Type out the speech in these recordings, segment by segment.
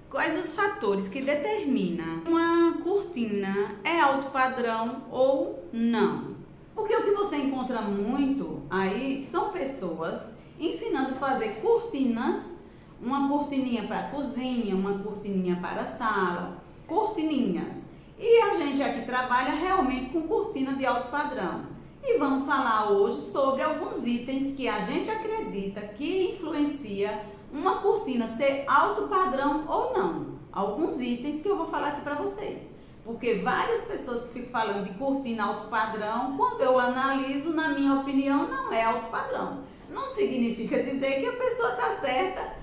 Quais os fatores que determinam uma cortina é alto padrão ou não? Porque o que você encontra muito aí são pessoas ensinando a fazer cortinas, uma cortininha para a cozinha, uma cortininha para a sala, cortininhas. E a gente aqui trabalha realmente com cortina de alto padrão. E vamos falar hoje sobre alguns itens que a gente acredita que influencia uma cortina ser alto padrão ou não. Alguns itens que eu vou falar aqui para vocês. Porque várias pessoas que ficam falando de cortina alto padrão, quando eu analiso, na minha opinião, não é alto padrão. Não significa dizer que a pessoa está certa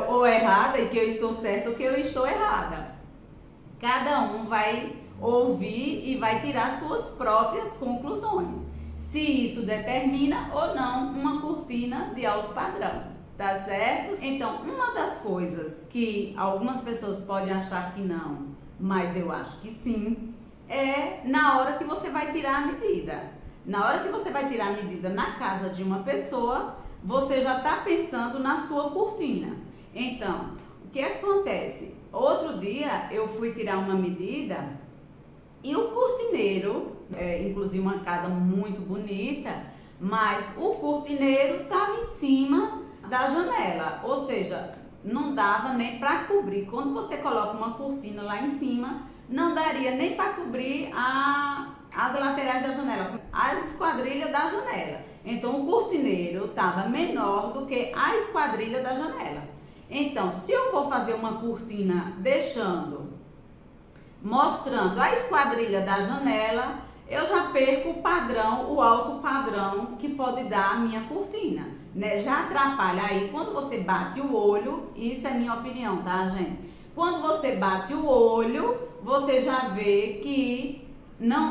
ou errada e que eu estou certa ou que eu estou errada. Cada um vai ouvir e vai tirar suas próprias conclusões. Se isso determina ou não uma cortina de alto padrão, tá certo? Então, uma das coisas que algumas pessoas podem achar que não, mas eu acho que sim, é na hora que você vai tirar a medida. Na hora que você vai tirar a medida na casa de uma pessoa, você já está pensando na sua cortina. Então, o que acontece? Outro dia eu fui tirar uma medida e o cortineiro, inclusive uma casa muito bonita, mas o cortineiro estava em cima da janela, ou seja, não dava nem para cobrir. Quando você coloca uma cortina lá em cima, não daria nem para cobrir as laterais da janela, as esquadrilhas da janela. Então o cortineiro estava menor do que a esquadrilha da janela. Então, se eu vou fazer uma cortina mostrando a esquadrilha da janela, eu já perco o padrão, o alto padrão que pode dar a minha cortina, né? Já atrapalha aí quando você bate o olho, isso é minha opinião, tá, gente? Quando você bate o olho, você já vê que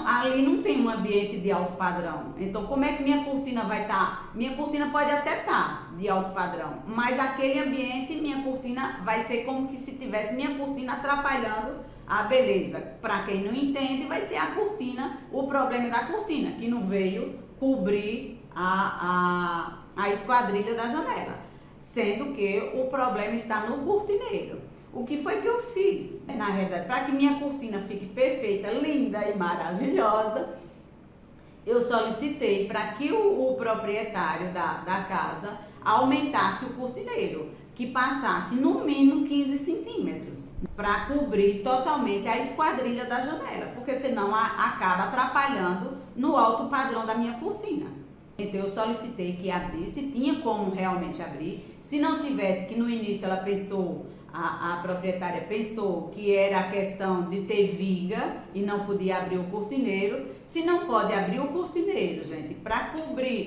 ali não tem um ambiente de alto padrão. Então, como é que minha cortina vai estar? Minha cortina pode até estar de alto padrão, mas aquele ambiente, minha cortina vai ser como que se tivesse minha cortina atrapalhando a beleza. Para quem não entende, vai ser a cortina, o problema da cortina, que não veio cobrir a esquadrilha da janela, sendo que o problema está no cortineiro. O que foi que eu fiz? Na verdade, para que minha cortina fique perfeita, linda e maravilhosa, eu solicitei para que o proprietário da casa aumentasse o cortineiro, que passasse no mínimo 15 centímetros, para cobrir totalmente a esquadrilha da janela, porque senão acaba atrapalhando no alto padrão da minha cortina. Então eu solicitei que abrisse, tinha como realmente abrir. Se não tivesse, que no início ela pensou, a proprietária pensou que era a questão de ter viga e não podia abrir o cortineiro. Se não pode abrir o cortineiro, gente, para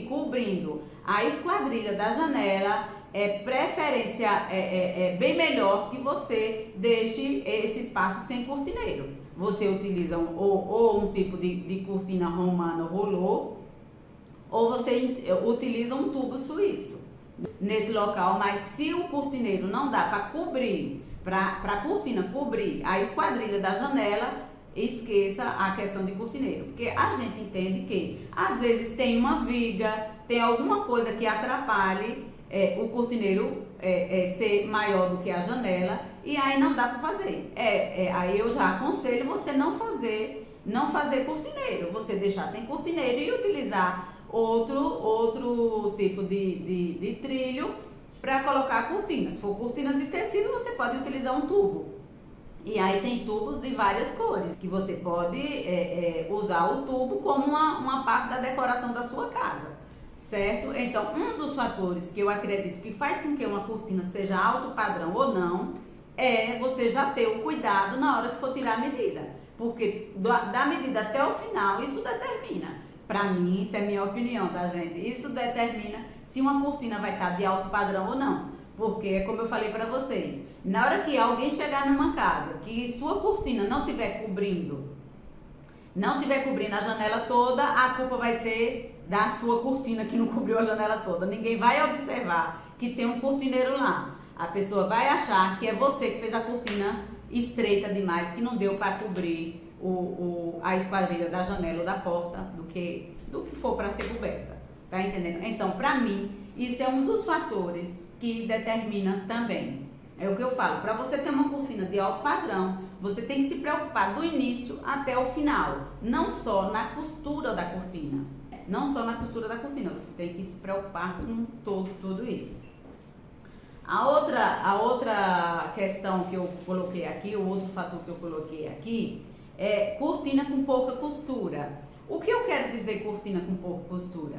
cobrindo a esquadrilha da janela, preferência, bem melhor que você deixe esse espaço sem cortineiro. Você utiliza ou um tipo de cortina romana rolô, ou você utiliza um tubo suíço nesse local. Mas se o cortineiro não dá para cobrir, para a cortina cobrir a esquadrilha da janela, esqueça a questão de cortineiro, porque a gente entende que às vezes tem uma viga, tem alguma coisa que atrapalhe o cortineiro ser maior do que a janela, e aí não dá para fazer. Aí eu já aconselho você não fazer cortineiro, você deixar sem cortineiro e utilizar outro tipo de trilho para colocar a cortina. Se for cortina de tecido, você pode utilizar um tubo. E aí tem tubos de várias cores, que você pode usar o tubo como uma parte da decoração da sua casa, certo? Então, um dos fatores que eu acredito que faz com que uma cortina seja alto padrão ou não, é você já ter o cuidado na hora que for tirar a medida. Porque da medida até o final, isso determina. Pra mim, isso é minha opinião, tá, gente? Isso determina se uma cortina vai estar de alto padrão ou não. Porque, como eu falei pra vocês, na hora que alguém chegar numa casa que sua cortina não estiver cobrindo a janela toda, a culpa vai ser da sua cortina que não cobriu a janela toda. Ninguém vai observar que tem um cortineiro lá. A pessoa vai achar que é você que fez a cortina estreita demais, que não deu para cobrir a esquadrilha da janela ou da porta, do que for para ser coberta. Tá entendendo? Então, para mim, isso é um dos fatores que determina também É o que eu falo, para você ter uma cortina de alto padrão, você tem que se preocupar do início até o final, não só na costura da cortina. Não só na costura da cortina, você tem que se preocupar com tudo isso. A outra questão que eu coloquei aqui, o outro fator que eu coloquei aqui, é cortina com pouca costura. O que eu quero dizer cortina com pouca costura?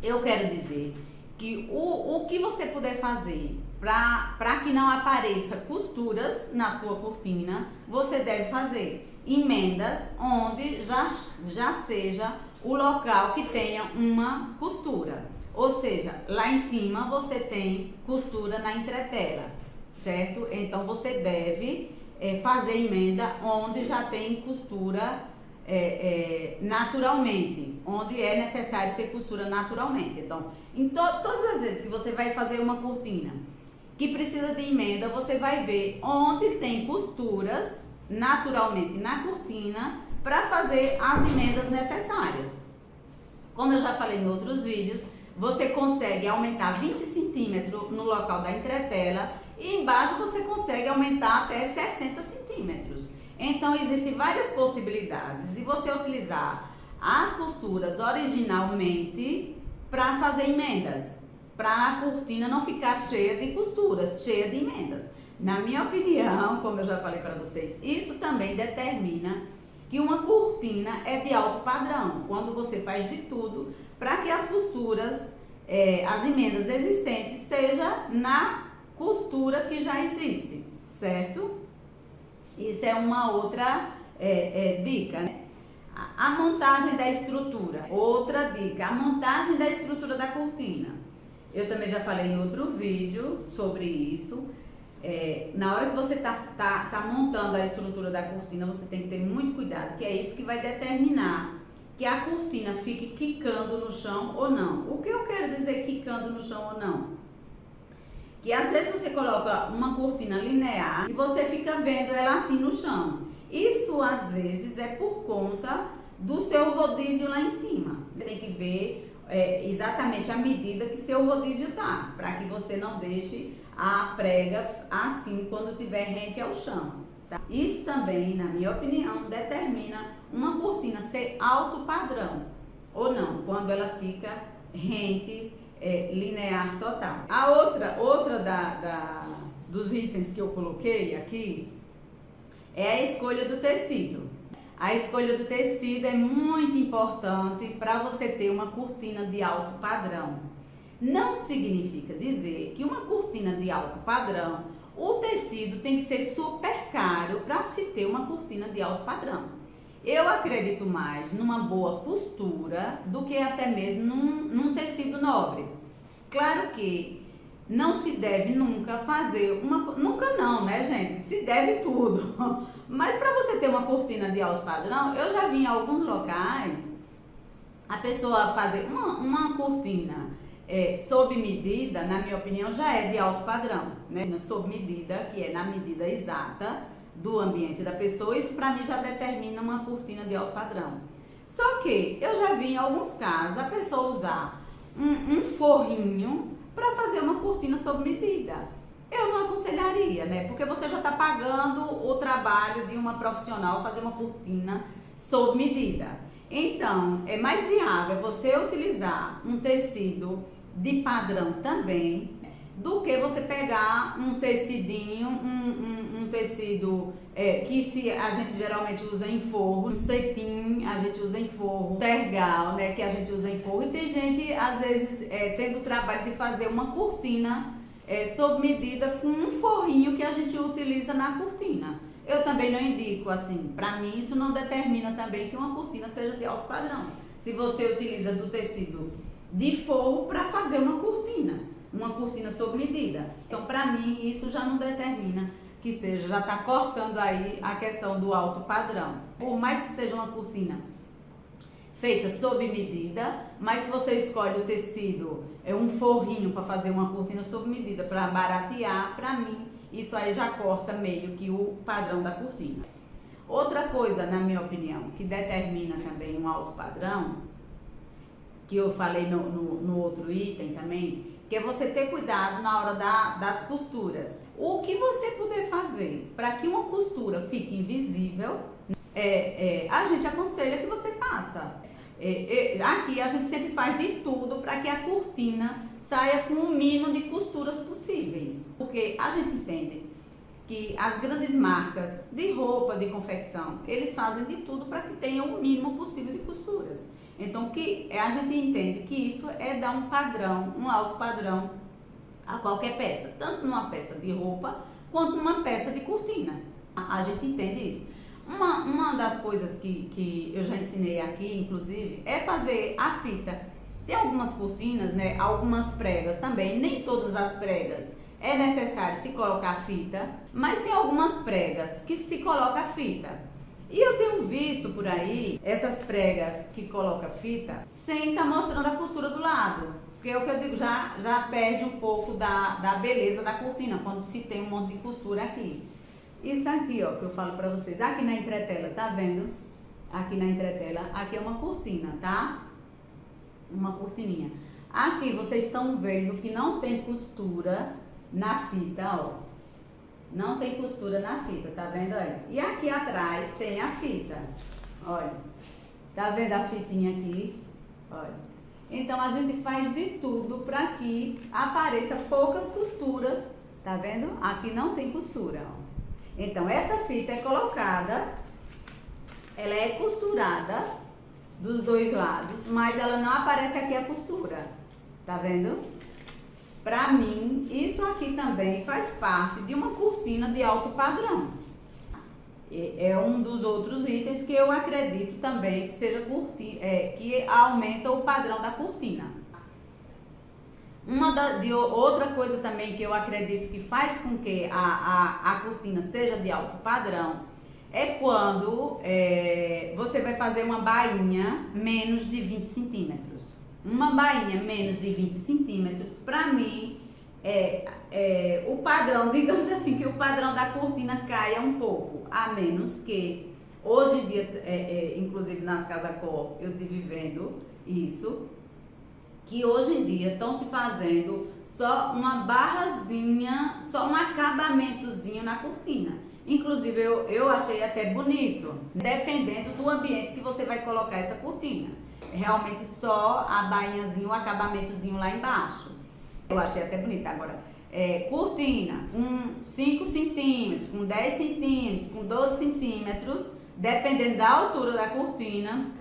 Eu quero dizer que o que você puder fazer para que não apareça costuras na sua cortina, você deve fazer emendas onde já seja o local que tenha uma costura. Ou seja, lá em cima você tem costura na entretela, certo? Então você deve fazer emenda onde já tem costura naturalmente, onde é necessário ter costura naturalmente. Então, todas as vezes que você vai fazer uma cortina que precisa de emenda, você vai ver onde tem costuras naturalmente na cortina para fazer as emendas necessárias. Como eu já falei em outros vídeos, você consegue aumentar 20 centímetros no local da entretela e embaixo você consegue aumentar até 60 centímetros. Então, existem várias possibilidades de você utilizar as costuras originalmente para fazer emendas, para a cortina não ficar cheia de costuras, cheia de emendas. Na minha opinião, como eu já falei para vocês, isso também determina que uma cortina é de alto padrão, quando você faz de tudo para que as costuras, as emendas existentes, seja na costura que já existe, certo? Isso é uma outra dica, né? A montagem da estrutura, outra dica, a montagem da estrutura da cortina. Eu também já falei em outro vídeo sobre isso. Na hora que você tá montando a estrutura da cortina, você tem que ter muito cuidado, que é isso que vai determinar que a cortina fique quicando no chão ou não. O que eu quero dizer quicando no chão ou não? Que às vezes você coloca uma cortina linear e você fica vendo ela assim no chão. Isso às vezes é por conta do seu rodízio lá em cima. Você tem que ver exatamente a medida que seu rodízio tá, para que você não deixe a prega assim quando estiver rente ao chão. Tá? Isso também, na minha opinião, determina uma cortina ser alto padrão ou não, quando ela fica rente, linear total. A outra dos itens que eu coloquei aqui é a escolha do tecido. A escolha do tecido é muito importante para você ter uma cortina de alto padrão. Não significa dizer que uma cortina de alto padrão, o tecido tem que ser super caro para se ter uma cortina de alto padrão. Eu acredito mais numa boa costura do que até mesmo num tecido nobre. Claro que não se deve nunca fazer nunca não, né, gente? Se deve tudo. Mas para você ter uma cortina de alto padrão, eu já vi em alguns locais a pessoa fazer uma cortina sob medida, na minha opinião, já é de alto padrão, né? Sob medida, que é na medida exata do ambiente da pessoa, isso para mim já determina uma cortina de alto padrão. Só que eu já vi em alguns casos a pessoa usar um forrinho para fazer uma cortina sob medida. Eu não aconselharia, né? Porque você já está pagando o trabalho de uma profissional fazer uma cortina sob medida. Então, é mais viável você utilizar um tecido de padrão também, do que você pegar um tecidinho, um tecido que a gente geralmente usa em forro, um cetim a gente usa em forro, tergal, né, que a gente usa em forro, e tem gente, às vezes, tendo o trabalho de fazer uma cortina sob medida com um forrinho que a gente utiliza na cortina. Eu também não indico, assim, para mim isso não determina também que uma cortina seja de alto padrão. Se você utiliza do tecido de forro para fazer uma cortina sob medida. Então, para mim, isso já não determina que seja, já está cortando aí a questão do alto padrão. Por mais que seja uma cortina feita sob medida, mas se você escolhe o tecido, um forrinho para fazer uma cortina sob medida, para baratear, para mim, isso aí já corta meio que o padrão da cortina. Outra coisa, na minha opinião, que determina também um alto padrão, que eu falei no outro item também, que é você ter cuidado na hora das costuras. O que você puder fazer para que uma costura fique invisível, a gente aconselha que você faça. Aqui a gente sempre faz de tudo para que a cortina saia com o mínimo de costuras possíveis, porque a gente entende que as grandes marcas de roupa, de confecção, eles fazem de tudo para que tenha o mínimo possível de costuras. Então, a gente entende que isso é dar um padrão, um alto padrão a qualquer peça, tanto numa peça de roupa quanto numa peça de cortina. A gente entende isso. Uma das coisas que eu já ensinei aqui, inclusive, é fazer a fita. Tem algumas cortinas, né, algumas pregas também, nem todas as pregas é necessário se colocar fita, mas tem algumas pregas que se coloca fita. E eu tenho visto por aí essas pregas que coloca fita sem estar mostrando a costura do lado. Porque é o que eu digo, já perde um pouco da beleza da cortina, quando se tem um monte de costura aqui. Isso aqui, ó, que eu falo pra vocês, aqui na entretela, tá vendo? Aqui na entretela, aqui é uma cortina, tá? Uma cortininha. Aqui vocês estão vendo que não tem costura na fita, ó. Não tem costura na fita, tá vendo aí? E aqui atrás tem a fita, olha. Tá vendo a fitinha aqui? Olha. Então a gente faz de tudo para que apareça poucas costuras, tá vendo? Aqui não tem costura, ó. Então essa fita é colocada, ela é costurada dos dois lados, mas ela não aparece aqui a costura, tá vendo? Pra mim, isso aqui também faz parte de uma cortina de alto padrão. É um dos outros itens que eu acredito também que seja que aumenta o padrão da cortina. Outra coisa também que eu acredito que faz com que a cortina seja de alto padrão é quando você vai fazer uma bainha menos de 20 centímetros. Uma bainha menos de 20 centímetros, para mim, o padrão, digamos assim, que o padrão da cortina caia um pouco, a menos que, hoje em dia, inclusive nas casas cor, eu estive vendo isso, que hoje em dia estão se fazendo só uma barrazinha, só um acabamentozinho na cortina. Inclusive, eu achei até bonito, dependendo do ambiente que você vai colocar essa cortina. Realmente só a bainhazinha, o acabamentozinho lá embaixo. Eu achei até bonito. Agora, cortina com 5 centímetros, com 10 centímetros, com 12 centímetros, dependendo da altura da cortina,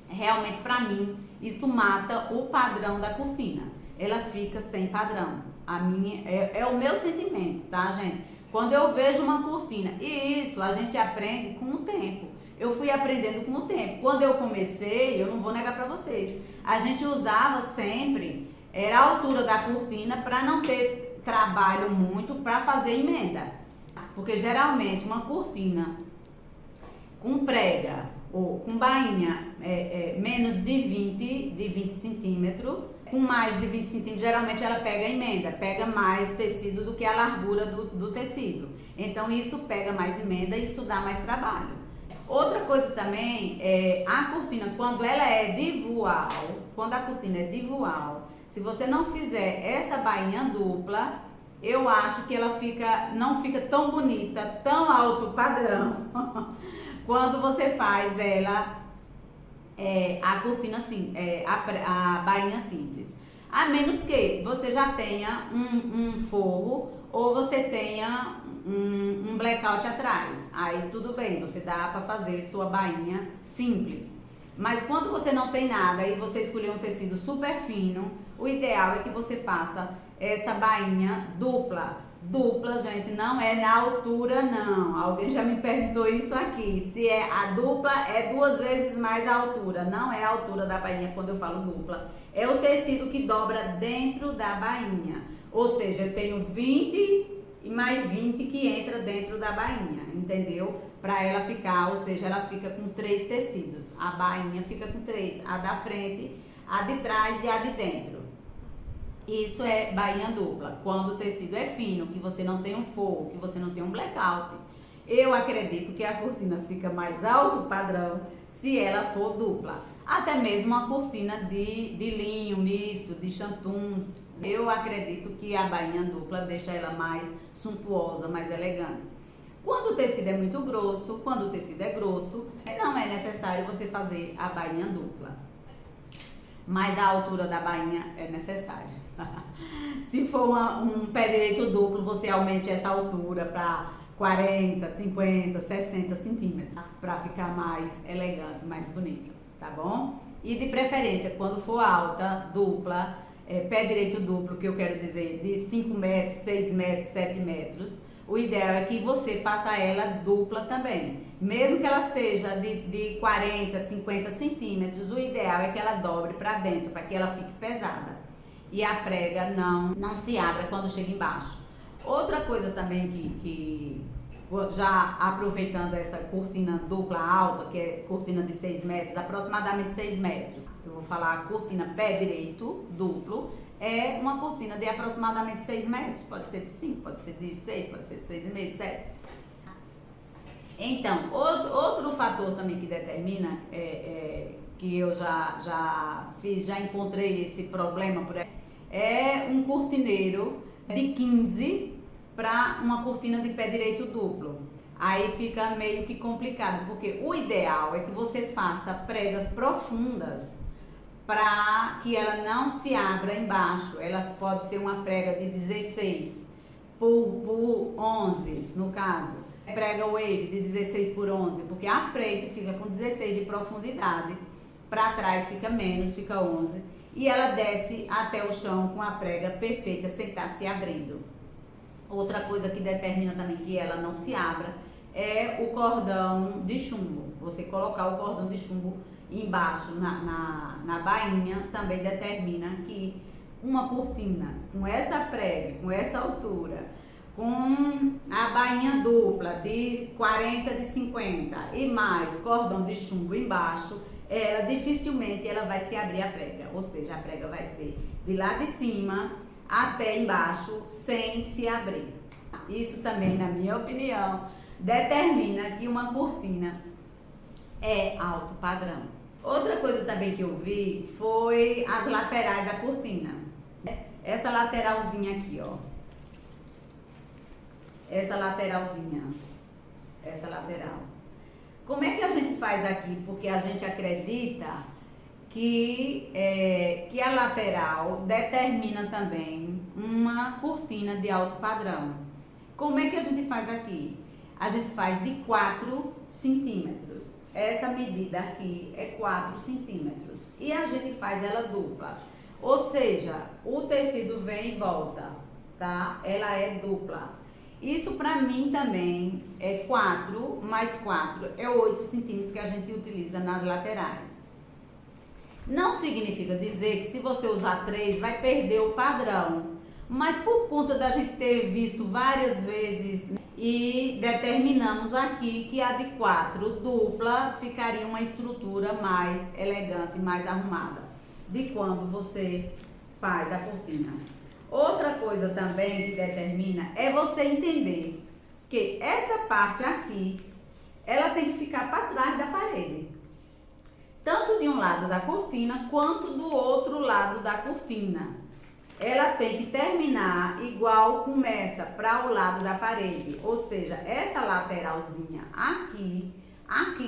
realmente pra mim, isso mata o padrão da cortina. Ela fica sem padrão. A minha, é o meu sentimento, tá, gente? Quando eu vejo uma cortina, e isso a gente aprende com o tempo. Eu fui aprendendo com o tempo. Quando eu comecei, eu não vou negar pra vocês, a gente usava sempre, era a altura da cortina para não ter trabalho muito para fazer emenda. Porque geralmente uma cortina com prega ou com bainha menos de 20 centímetros, com mais de 20 centímetros, geralmente ela pega emenda, pega mais tecido do que a largura do tecido. Então isso pega mais emenda e isso dá mais trabalho. Outra coisa também é a cortina, quando ela é de voal, quando a cortina é de voal, se você não fizer essa bainha dupla, eu acho que ela não fica tão bonita, tão alto padrão, quando você faz ela, a cortina assim, a bainha simples. A menos que você já tenha um forro ou você tenha um blackout atrás. Aí tudo bem, você dá para fazer sua bainha simples. Mas quando você não tem nada e você escolher um tecido super fino, o ideal é que você faça essa bainha dupla. Dupla, gente, não é na altura, não. Alguém já me perguntou isso aqui. Se a dupla é 2 vezes mais a altura. Não é a altura da bainha quando eu falo dupla. É o tecido que dobra dentro da bainha. Ou seja, eu tenho 20 e mais 20 que entra dentro da bainha, entendeu? Pra ela ficar, ou seja, ela fica com 3 tecidos. A bainha fica com 3. A da frente, a de trás e a de dentro. Isso é bainha dupla, quando o tecido é fino, que você não tem um forro, que você não tem um blackout. Eu acredito que a cortina fica mais alto padrão se ela for dupla. Até mesmo uma cortina de linho misto, de chantum, Eu acredito que a bainha dupla deixa ela mais suntuosa, mais elegante. Quando o tecido é muito grosso, quando o tecido é grosso, não é necessário você fazer a bainha dupla. Mas a altura da bainha é necessária. Se for um pé direito duplo, você aumente essa altura para 40, 50, 60 centímetros, para ficar mais elegante, mais bonito, tá bom? E de preferência, quando for alta, dupla, pé direito duplo, que eu quero dizer, de 5 metros, 6 metros, 7 metros, o ideal é que você faça ela dupla também. Mesmo que ela seja de 40, 50 centímetros, o ideal é que ela dobre para dentro, para que ela fique pesada. E a prega não se abra quando chega embaixo. Outra coisa também que já aproveitando essa cortina dupla alta, que é cortina de 6 metros, aproximadamente 6 metros. Eu vou falar a cortina pé direito duplo, é uma cortina de aproximadamente 6 metros. Pode ser de 5, pode ser de 6, pode ser de 6,5, 7. Então, outro fator também que determina, que eu já encontrei esse problema por aí, é um cortineiro de 15 para uma cortina de pé direito duplo. Aí fica meio que complicado, porque o ideal é que você faça pregas profundas para que ela não se abra embaixo. Ela pode ser uma prega de 16 por 11, no caso. Prega wave de 16 por 11, porque a frente fica com 16 de profundidade, para trás fica menos, fica 11. E ela desce até o chão com a prega perfeita, sem estar se abrindo. Outra coisa que determina também que ela não se abra é o cordão de chumbo. Você colocar o cordão de chumbo embaixo na bainha também determina que uma cortina com essa prega, com essa altura, com a bainha dupla de 40, de 50 e mais cordão de chumbo embaixo, ela dificilmente ela vai se abrir a prega, ou seja, a prega vai ser de lá de cima até embaixo sem se abrir. Isso também, na minha opinião, determina que uma cortina é alto padrão. Outra coisa também que eu vi foi as laterais da cortina. Essa lateralzinha aqui, ó. Essa lateralzinha. Essa lateral. Como é que a gente faz aqui? Porque a gente acredita que a lateral determina também uma cortina de alto padrão. Como é que a gente faz aqui? A gente faz de 4 centímetros. Essa medida aqui é 4 centímetros. E a gente faz ela dupla. Ou seja, o tecido vem e volta, tá? Ela é dupla. Isso pra mim também é 4 mais 4, é 8 centímetros que a gente utiliza nas laterais. Não significa dizer que se você usar 3 vai perder o padrão, mas por conta da gente ter visto várias vezes e determinamos aqui que a de 4 dupla ficaria uma estrutura mais elegante, mais arrumada de quando você faz a cortina. Outra coisa também que determina é você entender que essa parte aqui, ela tem que ficar para trás da parede. Tanto de um lado da cortina, quanto do outro lado da cortina. Ela tem que terminar igual começa, para o lado da parede. Ou seja, essa lateralzinha aqui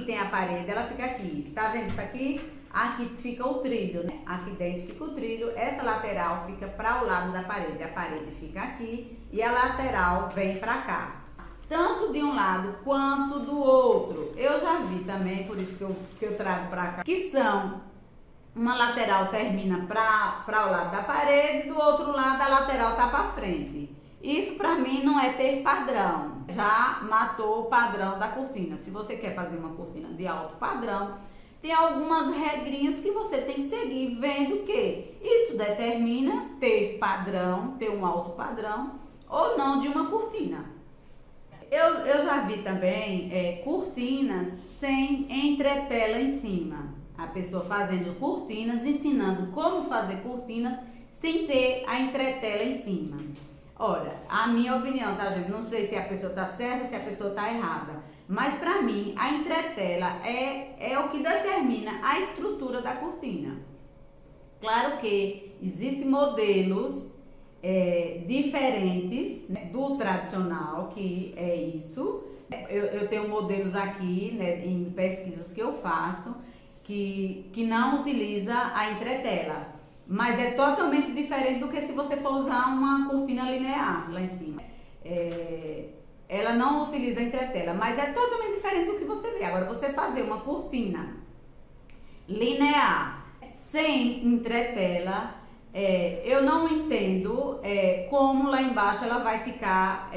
tem a parede, ela fica aqui. Tá vendo isso aqui? Aqui fica o trilho, né? Aqui dentro fica o trilho, essa lateral fica para o lado da parede. A parede fica aqui e a lateral vem para cá. Tanto de um lado quanto do outro. Eu já vi também, por isso que eu trago para cá, que são uma lateral termina para o lado da parede, do outro lado a lateral tá para frente. Isso para mim não é ter padrão. Já matou o padrão da cortina. Se você quer fazer uma cortina de alto padrão, tem algumas regrinhas que você tem que seguir, vendo que isso determina ter padrão, ter um alto padrão ou não de uma cortina. Eu já vi também cortinas sem entretela em cima. A pessoa fazendo cortinas, ensinando como fazer cortinas sem ter a entretela em cima. Ora, a minha opinião, tá, gente? Não sei se a pessoa tá certa, se a pessoa tá errada. Mas pra mim, a entretela é o que determina a estrutura da cortina. Claro que existem modelos diferentes, né, do tradicional, que é isso. Eu tenho modelos aqui, né, em pesquisas que eu faço, que não utiliza a entretela, mas é totalmente diferente do que se você for usar uma cortina linear lá em cima. Ela não utiliza a entretela, mas é totalmente diferente do que você vê. Agora, você fazer uma cortina linear sem entretela, eu não entendo como lá embaixo ela vai ficar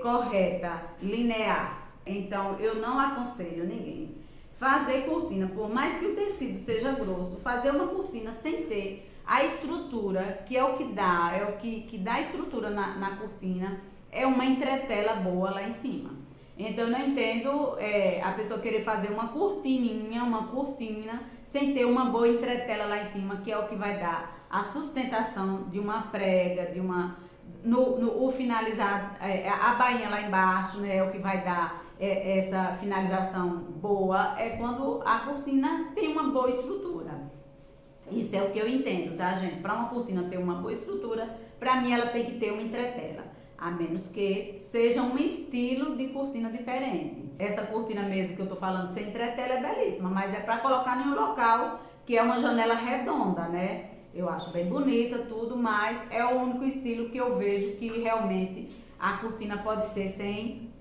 correta, linear. Então, eu não aconselho ninguém fazer cortina, por mais que o tecido seja grosso, fazer uma cortina sem ter a estrutura, que é o que dá, que dá estrutura na cortina, é uma entretela boa lá em cima. Então, eu não entendo a pessoa querer fazer uma cortininha, uma cortina, sem ter uma boa entretela lá em cima, que é o que vai dar a sustentação de uma prega, de uma... o finalizar, a bainha lá embaixo, né, é o que vai dar essa finalização boa, é quando a cortina tem uma boa estrutura. Isso é o que eu entendo, tá, gente? Para uma cortina ter uma boa estrutura, para mim ela tem que ter uma entretela, a menos que seja um estilo de cortina diferente. Essa cortina mesmo que eu tô falando sem entretela é belíssima, mas é para colocar em um local que é uma janela redonda, né? Eu acho bem bonita, tudo, mas é o único estilo que eu vejo que realmente a cortina pode ser sem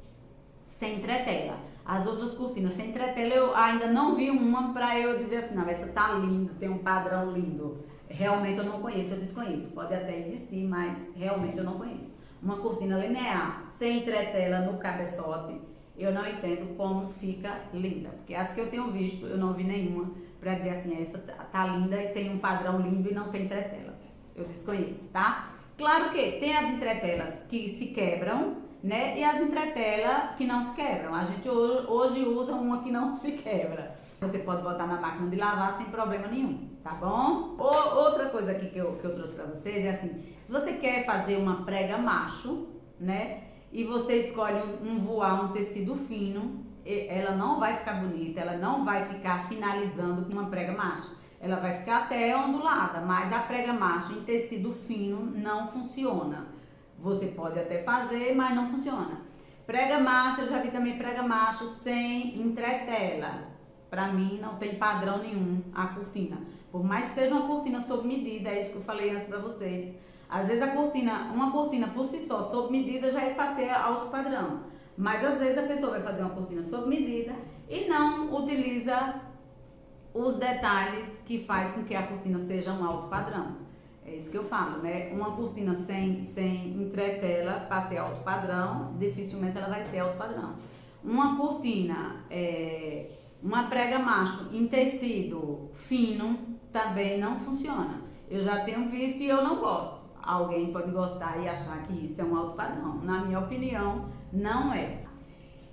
entretela. As outras cortinas sem entretela eu ainda não vi uma para eu dizer assim, não, essa tá linda, tem um padrão lindo. Realmente eu não conheço, eu desconheço. Pode até existir, mas realmente eu não conheço. Uma cortina linear sem entretela no cabeçote, eu não entendo como fica linda. Porque as que eu tenho visto, eu não vi nenhuma para dizer assim, essa tá linda e tem um padrão lindo e não tem entretela. Eu desconheço, tá? Claro que tem as entretelas que se quebram, né? E as entretelas que não se quebram. A gente hoje usa uma que não se quebra. Você pode botar na máquina de lavar sem problema nenhum, tá bom? Outra coisa aqui que eu trouxe pra vocês é assim, se você quer fazer uma prega macho, né? E você escolhe um voar, um tecido fino, ela não vai ficar bonita, ela não vai ficar finalizando com uma prega macho. Ela vai ficar até ondulada, mas a prega macho em tecido fino não funciona. Você pode até fazer, mas não funciona. Prega macho, eu já vi também prega macho sem entretela. Pra mim não tem padrão nenhum a cortina. Por mais que seja uma cortina sob medida, é isso que eu falei antes pra vocês. Às vezes uma cortina por si só, sob medida, já é pra ser alto padrão. Mas às vezes a pessoa vai fazer uma cortina sob medida e não utiliza os detalhes que faz com que a cortina seja um alto padrão. É isso que eu falo, né? Uma cortina sem entretela para ser alto padrão, dificilmente ela vai ser alto padrão. Uma cortina, uma prega macho em tecido fino também não funciona. Eu já tenho visto e eu não gosto. Alguém pode gostar e achar que isso é um alto padrão. Na minha opinião, não é.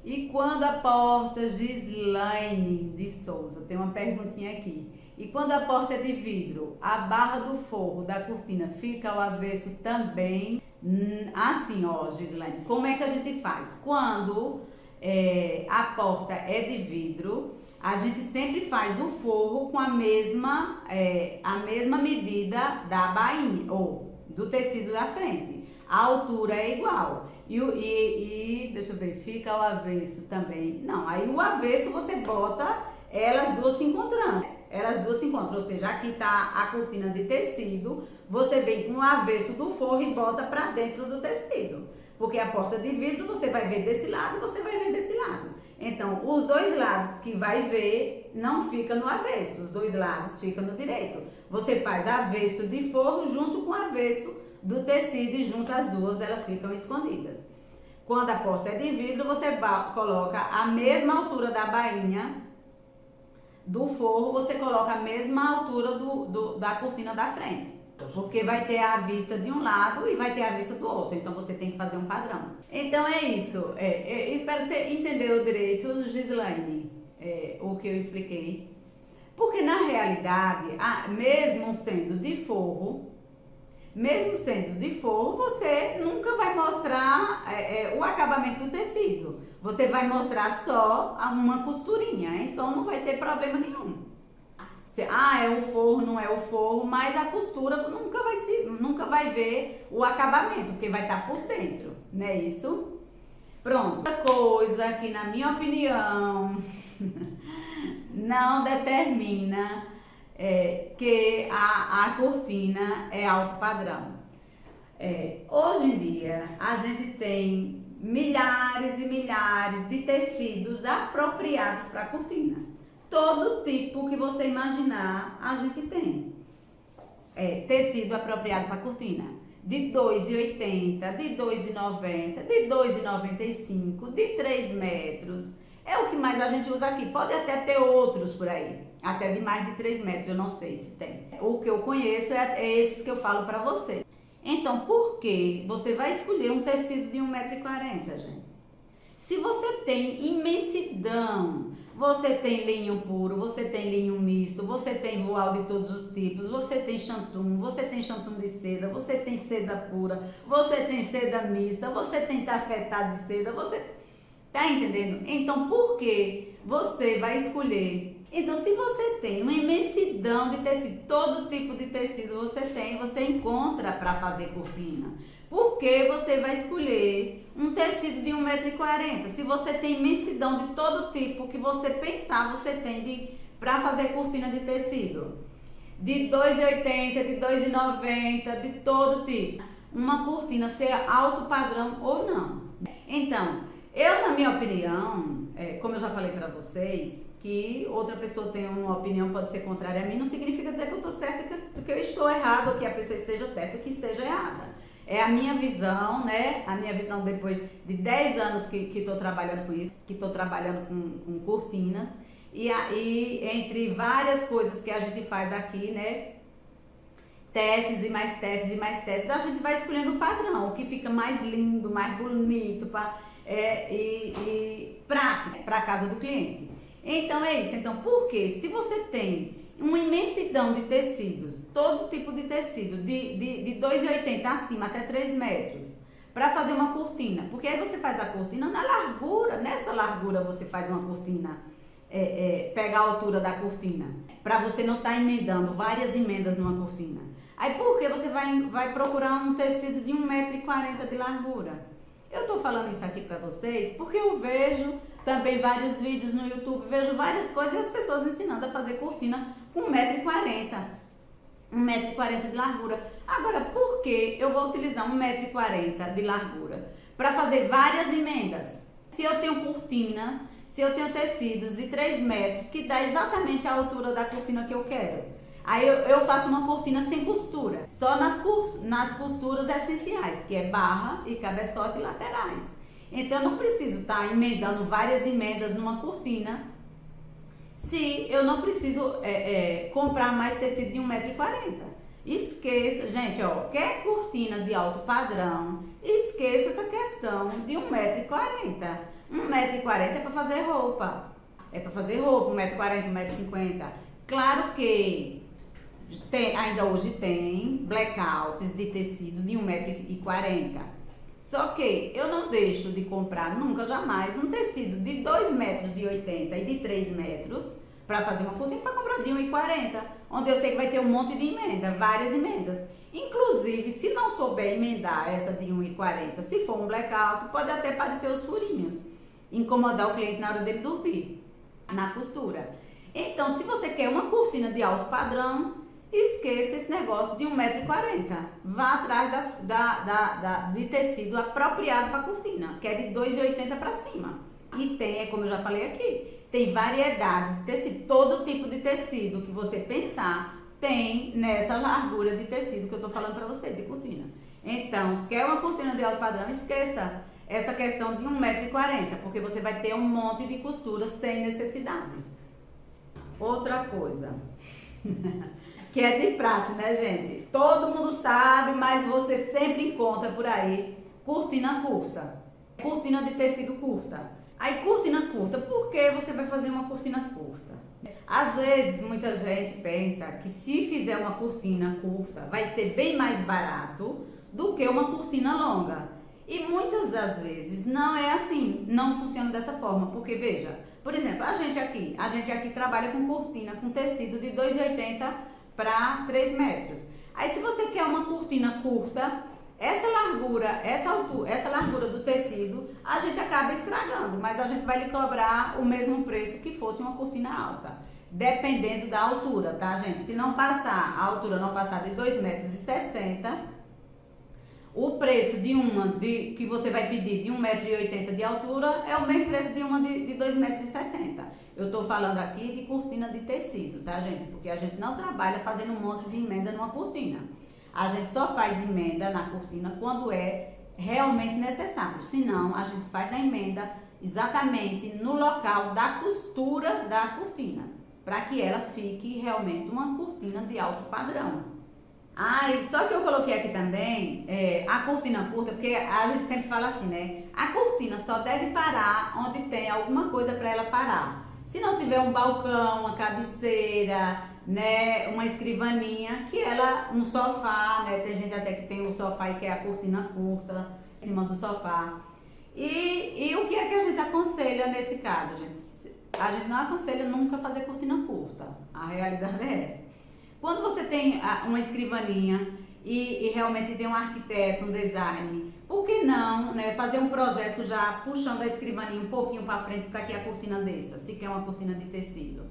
E quando a porta, Gislaine de Souza, tem uma perguntinha aqui. E quando a porta é de vidro, a barra do forro da cortina fica ao avesso também? Assim, ó, Gislaine, como é que a gente faz? Quando a porta é de vidro, a gente sempre faz o forro com a mesma medida da bainha, ou do tecido da frente. A altura é igual. E deixa eu ver, fica ao avesso também. Não, aí o avesso você bota elas duas se encontrando. Elas duas se encontram, ou seja, aqui tá a cortina de tecido, você vem com o avesso do forro e bota pra dentro do tecido. Porque a porta de vidro você vai ver desse lado e você vai ver desse lado. Então, os dois lados que vai ver não fica no avesso, os dois lados ficam no direito. Você faz avesso de forro junto com o avesso do tecido e junto as duas elas ficam escondidas. Quando a porta é de vidro, você coloca a mesma altura da bainha do forro, você coloca a mesma altura da cortina da frente. Porque vai ter a vista de um lado e vai ter a vista do outro. Então você tem que fazer um padrão. Então é isso. Espero que você entendeu direito, Gislaine, o que eu expliquei. Porque na realidade, mesmo sendo de forro, você nunca vai mostrar o acabamento do tecido. Você vai mostrar só uma costurinha, então não vai ter problema nenhum. É o forro, não é o forro, mas a costura nunca vai ver o acabamento, porque vai estar por dentro, não é isso? Pronto. Outra coisa que, na minha opinião, não determina que a cortina é alto padrão. Hoje em dia, a gente tem milhares e milhares de tecidos apropriados para cortina. Todo tipo que você imaginar, a gente tem. Tecido apropriado para cortina. De 2,80, de 2,90, de 2,95, de 3 metros. É o que mais a gente usa aqui. Pode até ter outros por aí. Até de mais de 3 metros, eu não sei se tem. O que eu conheço é esses que eu falo para você. Então, por que você vai escolher um tecido de 1,40 m, gente? Se você tem imensidão, você tem linho puro, você tem linho misto, você tem voal de todos os tipos, você tem chantum de seda, você tem seda pura, você tem seda mista, você tem tafetá de seda, você... Tá entendendo? Então, por que você vai escolher? Então, se você tem uma imensidão de tecido, todo tipo de tecido você encontra para fazer cortina. Por que você vai escolher um tecido de 1,40 m? Se você tem imensidão de todo tipo que você pensar, você tem para fazer cortina de tecido. De 2,80, de 2,90, de todo tipo. Uma cortina ser alto padrão ou não. Então, na minha opinião, como eu já falei para vocês, que outra pessoa tem uma opinião, pode ser contrária a mim, não significa dizer que eu estou certa, que eu estou errada, ou que a pessoa esteja certa, ou que esteja errada. É a minha visão, né? A minha visão depois de 10 anos que estou trabalhando com isso, que estou trabalhando com cortinas, e aí, entre várias coisas que a gente faz aqui, né? Testes e mais testes e mais testes, a gente vai escolhendo o padrão, o que fica mais lindo, mais bonito, e prático para a casa do cliente. Então é isso. Então, por quê? Se você tem uma imensidão de tecidos, todo tipo de tecido, de 2,80 acima até 3 metros, para fazer uma cortina, porque aí você faz a cortina na largura, nessa largura você faz uma cortina, pega a altura da cortina, para você não estar emendando várias emendas numa cortina. Aí por que você vai procurar um tecido de 1,40 m de largura? Eu tô falando isso aqui pra vocês porque eu vejo também vários vídeos no YouTube, vejo várias coisas e as pessoas ensinando a fazer cortina com 1,40 m. 1,40 m de largura. Agora, por que eu vou utilizar 1,40 m de largura? Para fazer várias emendas. Se eu tenho cortina, se eu tenho tecidos de 3 metros, que dá exatamente a altura da cortina que eu quero. Aí eu faço uma cortina sem costura, só nas costuras essenciais, que é barra e cabeçote e laterais. Então eu não preciso estar emendando várias emendas numa cortina, se eu não preciso comprar mais tecido de 1,40 m. Esqueça, gente, quer cortina de alto padrão, esqueça essa questão de 1,40 m. 1,40 m é para fazer roupa. É para fazer roupa, 1,40 m, 1,50 m. Claro que ainda hoje tem blackouts de tecido de 1,40 m. Só que eu não deixo de comprar nunca, jamais, um tecido de 2,80 metros e de 3 metros para fazer uma cortina para comprar de 1,40 m, onde eu sei que vai ter um monte de emenda, várias emendas. Inclusive, se não souber emendar essa de 1,40 m, se for um blackout, pode até aparecer os furinhos, incomodar o cliente na hora dele dormir, na costura. Então, se você quer uma cortina de alto padrão, esqueça esse negócio de 1,40 m. Vá atrás de tecido apropriado para cortina, que é de 2,80 m para cima. E tem, como eu já falei aqui, tem variedades de tecido, todo tipo de tecido que você pensar tem nessa largura de tecido que eu estou falando para você, de cortina. Então, se quer uma cortina de alto padrão, esqueça essa questão de 1,40 m, porque você vai ter um monte de costura sem necessidade. Outra coisa, que é de praxe, né, gente? Todo mundo sabe, mas você sempre encontra por aí cortina curta, cortina de tecido curta. Aí, cortina curta, por que você vai fazer uma cortina curta? Às vezes, muita gente pensa que se fizer uma cortina curta, vai ser bem mais barato do que uma cortina longa. E muitas das vezes não é assim, não funciona dessa forma, porque veja, por exemplo, a gente aqui trabalha com cortina, com tecido de 2,80 para 3 metros. Aí se você quer uma cortina curta, essa largura do tecido, a gente acaba estragando, mas a gente vai lhe cobrar o mesmo preço que fosse uma cortina alta, dependendo da altura, tá, gente? Se não passar, a altura não passar de 2,60 m, o preço que você vai pedir de 1,80 m de altura é o mesmo preço de uma de 2,60 m. Eu estou falando aqui de cortina de tecido, tá, gente? Porque a gente não trabalha fazendo um monte de emenda numa cortina. A gente só faz emenda na cortina quando é realmente necessário. Senão, a gente faz a emenda exatamente no local da costura da cortina, para que ela fique realmente uma cortina de alto padrão. E só que eu coloquei aqui também a cortina curta, porque a gente sempre fala assim, né? A cortina só deve parar onde tem alguma coisa para ela parar. Se não tiver um balcão, uma cabeceira, né, uma escrivaninha, um sofá, né? Tem gente até que tem um sofá e quer a cortina curta em cima do sofá. E o que é que a gente aconselha nesse caso, gente? A gente não aconselha nunca fazer cortina curta. A realidade é essa. Quando você tem uma escrivaninha e realmente tem um arquiteto, um design, por que não, né, fazer um projeto já puxando a escrivaninha um pouquinho para frente para que a cortina desça, se quer uma cortina de tecido?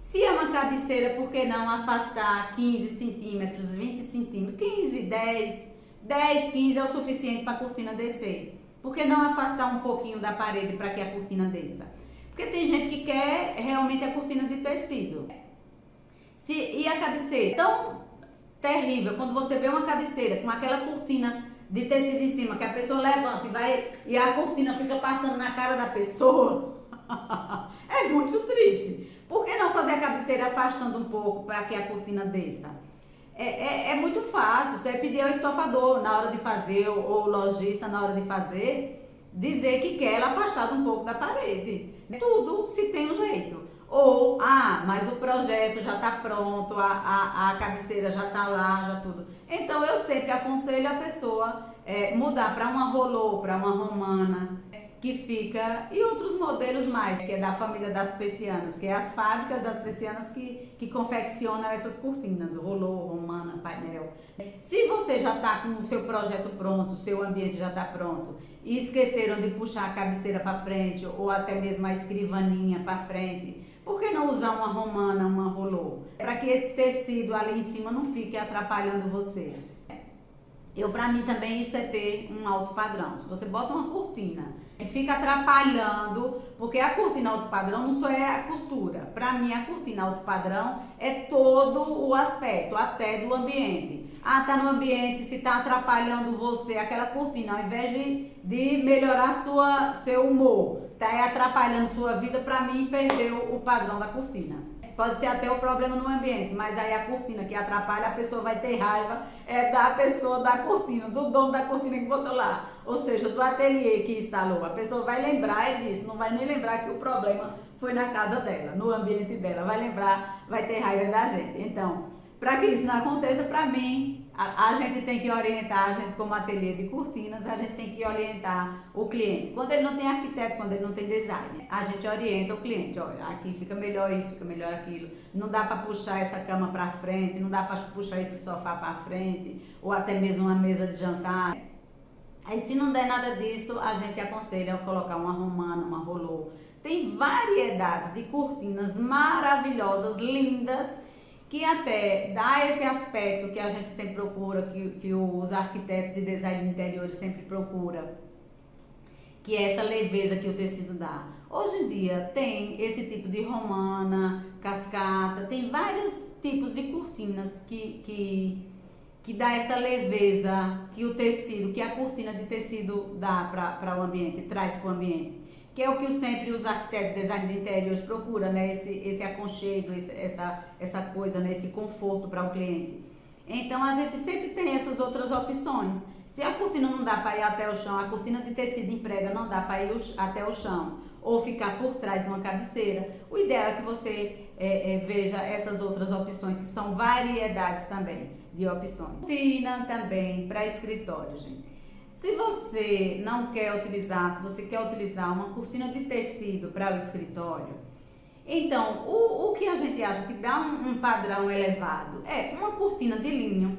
Se é uma cabeceira, por que não afastar 15 centímetros, 20 centímetros, 15, 10, 15 é o suficiente para a cortina descer? Por que não afastar um pouquinho da parede para que a cortina desça? Porque tem gente que quer realmente a cortina de tecido. E a cabeceira? Tão terrível quando você vê uma cabeceira com aquela cortina de tecido em cima, que a pessoa levanta e a cortina fica passando na cara da pessoa. É muito triste. Por que não fazer a cabeceira afastando um pouco para que a cortina desça? É muito fácil. Você pedir ao estofador na hora de fazer, ou o lojista na hora de fazer, dizer que quer ela afastada um pouco da parede. Tudo se tem um jeito. Ou, mas o projeto já está pronto, a cabeceira já está lá, já tudo. Então, eu sempre aconselho a pessoa mudar para uma rolô, para uma romana, que fica, e outros modelos mais, que é da família das persianas, que é as fábricas das persianas que confeccionam essas cortinas, rolô, romana, painel. Se você já está com o seu projeto pronto, o seu ambiente já está pronto, e esqueceram de puxar a cabeceira para frente, ou até mesmo a escrivaninha para frente, por que não usar uma romana, uma rolô? Para que esse tecido ali em cima não fique atrapalhando você. Para mim também isso é ter um alto padrão. Se você bota uma cortina e fica atrapalhando, porque a cortina alto padrão não só é a costura. Para mim a cortina alto padrão é todo o aspecto, até do ambiente. Tá no ambiente, se tá atrapalhando você, aquela cortina, ao invés de melhorar seu humor, tá atrapalhando sua vida, para mim perdeu o padrão da cortina. Pode ser até o problema no ambiente, mas aí a cortina que atrapalha, a pessoa vai ter raiva da pessoa da cortina, do dono da cortina que botou lá, ou seja, do ateliê que instalou. A pessoa vai lembrar disso, não vai nem lembrar que o problema foi na casa dela, no ambiente dela, vai lembrar, vai ter raiva da gente. Então, para que isso não aconteça, para mim, a gente tem que orientar, a gente como ateliê de cortinas, a gente tem que orientar o cliente. Quando ele não tem arquiteto, quando ele não tem design, a gente orienta o cliente, olha, aqui fica melhor isso, fica melhor aquilo. Não dá para puxar essa cama para frente, não dá para puxar esse sofá para frente, ou até mesmo uma mesa de jantar. Aí se não der nada disso, a gente aconselha a colocar uma romana, uma rolô. Tem variedades de cortinas maravilhosas, lindas, que até dá esse aspecto que a gente sempre procura, que os arquitetos e design de interiores sempre procuram, que é essa leveza que o tecido dá. Hoje em dia tem esse tipo de romana, cascata, tem vários tipos de cortinas que dá essa leveza que o tecido, que a cortina de tecido dá para o ambiente, traz para o ambiente. Que é o que sempre os arquitetos de design de interiores procuram, né? Esse aconchego, essa coisa, né? Esse conforto para o cliente. Então, a gente sempre tem essas outras opções. Se a cortina não dá para ir até o chão, a cortina de tecido emprega não dá para ir até o chão, ou ficar por trás de uma cabeceira, o ideal é que você veja essas outras opções, que são variedades também de opções. Cortina também para escritório, gente. Se você não quer utilizar, se você quer utilizar uma cortina de tecido para o escritório, então o que a gente acha que dá um padrão elevado é uma cortina de linho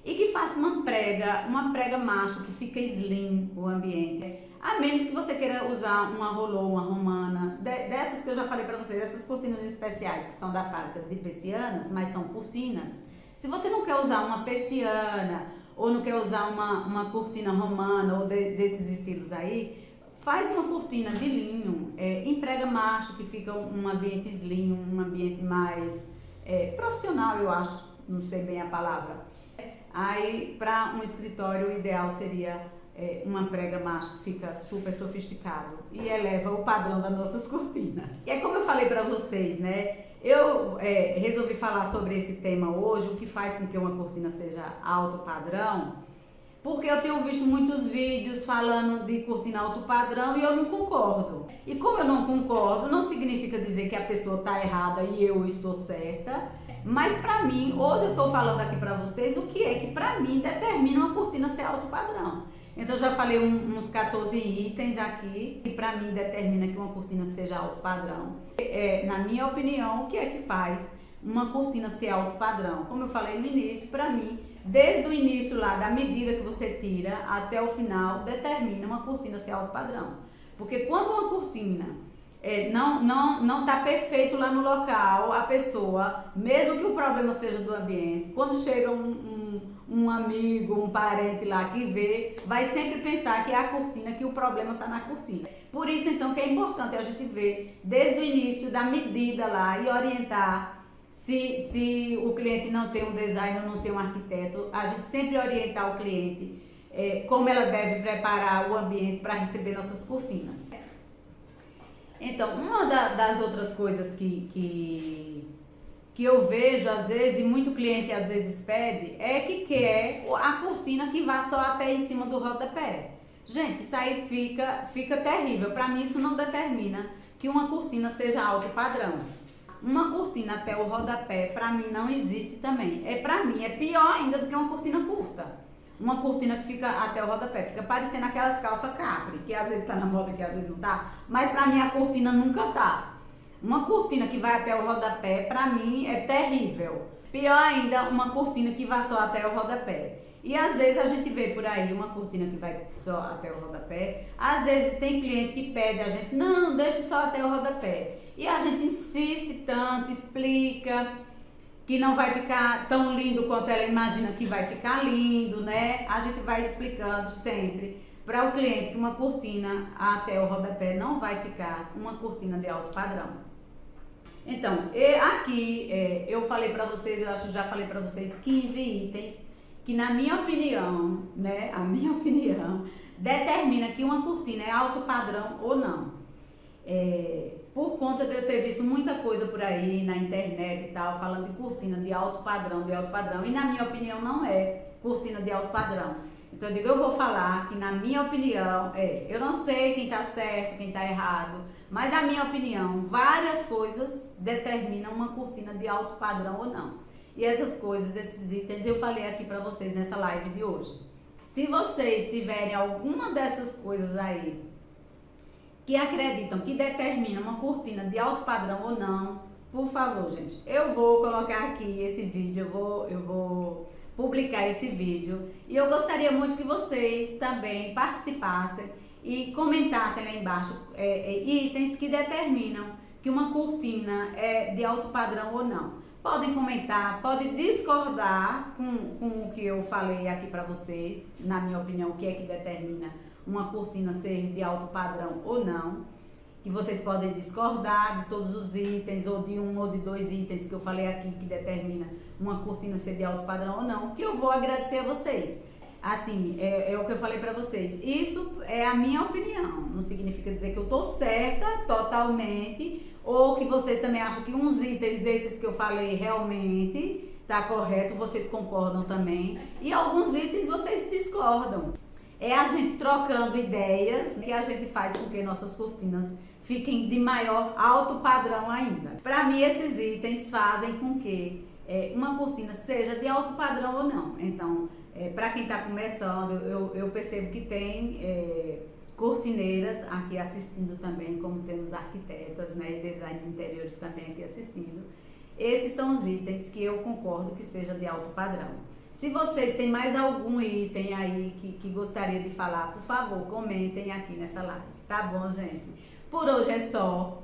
e que faça uma prega macho que fica slim o ambiente. A menos que você queira usar uma rolô, uma romana, dessas que eu já falei para vocês, essas cortinas especiais que são da fábrica de persianas, mas são cortinas. Se você não quer usar uma persiana ou não quer usar uma cortina romana ou desses estilos aí, faz uma cortina de linho, em prega macho, que fica um ambiente slim, um ambiente mais profissional, eu acho, não sei bem a palavra. Aí, para um escritório, o ideal seria uma prega macho que fica super sofisticado e eleva o padrão das nossas cortinas. E é como eu falei para vocês, né? Eu resolvi falar sobre esse tema hoje, o que faz com que uma cortina seja alto padrão, porque eu tenho visto muitos vídeos falando de cortina alto padrão e eu não concordo. E como eu não concordo, não significa dizer que a pessoa está errada e eu estou certa. Mas pra mim, hoje eu estou falando aqui pra vocês o que é que pra mim determina uma cortina ser alto padrão. Então eu já falei uns 14 itens aqui que pra mim determina que uma cortina seja alto padrão. Na minha opinião, o que é que faz uma cortina ser alto padrão? Como eu falei no início, pra mim, desde o início lá da medida que você tira até o final, determina uma cortina ser alto padrão. Porque quando uma cortina não tá perfeito lá no local, a pessoa, mesmo que o problema seja do ambiente, quando chega um amigo, um parente lá que vê, vai sempre pensar que é a cortina, que o problema está na cortina. Por isso, então, que é importante a gente ver desde o início da medida lá e orientar. Se o cliente não tem um designer, não tem um arquiteto, a gente sempre orientar o cliente como ela deve preparar o ambiente para receber nossas cortinas. Então, uma das outras coisas que eu vejo às vezes, e muito cliente às vezes pede, é que quer a cortina que vá só até em cima do rodapé. Gente, isso aí fica terrível. Para mim isso não determina que uma cortina seja alto padrão. Uma cortina até o rodapé, para mim não existe também. Para mim é pior ainda do que uma cortina curta. Uma cortina que fica até o rodapé, fica parecendo aquelas calças capri, que às vezes tá na moda, que às vezes não tá, mas pra mim a cortina nunca tá. Uma cortina que vai até o rodapé, pra mim é terrível. Pior ainda, uma cortina que vai só até o rodapé. E às vezes a gente vê por aí uma cortina que vai só até o rodapé. Às vezes tem cliente que pede a gente, não, deixa só até o rodapé. E a gente insiste tanto, explica que não vai ficar tão lindo quanto ela imagina que vai ficar lindo, né? A gente vai explicando sempre para o cliente que uma cortina até o rodapé não vai ficar uma cortina de alto padrão. Então, aqui eu falei para vocês, eu acho que já falei para vocês 15 itens que na minha opinião, né? A minha opinião determina que uma cortina é alto padrão ou não. Por conta de eu ter visto muita coisa por aí na internet e tal, falando de cortina de alto padrão, e na minha opinião não é cortina de alto padrão. Então eu digo, eu vou falar que na minha opinião, eu não sei quem tá certo, quem tá errado, mas a minha opinião, várias coisas determinam uma cortina de alto padrão ou não. E essas coisas, esses itens eu falei aqui pra vocês nessa live de hoje. Se vocês tiverem alguma dessas coisas aí, que acreditam que determina uma cortina de alto padrão ou não, por favor, gente, eu vou colocar aqui esse vídeo, eu vou publicar esse vídeo e eu gostaria muito que vocês também participassem e comentassem lá embaixo itens que determinam que uma cortina é de alto padrão ou não. Podem comentar, podem discordar com o que eu falei aqui para vocês, na minha opinião, o que é que determina uma cortina ser de alto padrão ou não, que vocês podem discordar de todos os itens, ou de um ou de dois itens que eu falei aqui que determina uma cortina ser de alto padrão ou não, que eu vou agradecer a vocês. Assim, é o que eu falei pra vocês. Isso é a minha opinião, não significa dizer que eu tô certa totalmente, ou que vocês também acham que uns itens desses que eu falei realmente tá correto, vocês concordam também, e alguns itens vocês discordam. É a gente trocando ideias que a gente faz com que nossas cortinas fiquem de maior alto padrão ainda. Para mim, esses itens fazem com que uma cortina seja de alto padrão ou não. Então, Para quem está começando, eu percebo que tem cortineiras aqui assistindo também, como temos arquitetas, né, e design de interiores também aqui assistindo. Esses são os itens que eu concordo que seja de alto padrão. Se vocês têm mais algum item aí que gostaria de falar, por favor, comentem aqui nessa live. Tá bom, gente? Por hoje é só.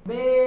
Beijo!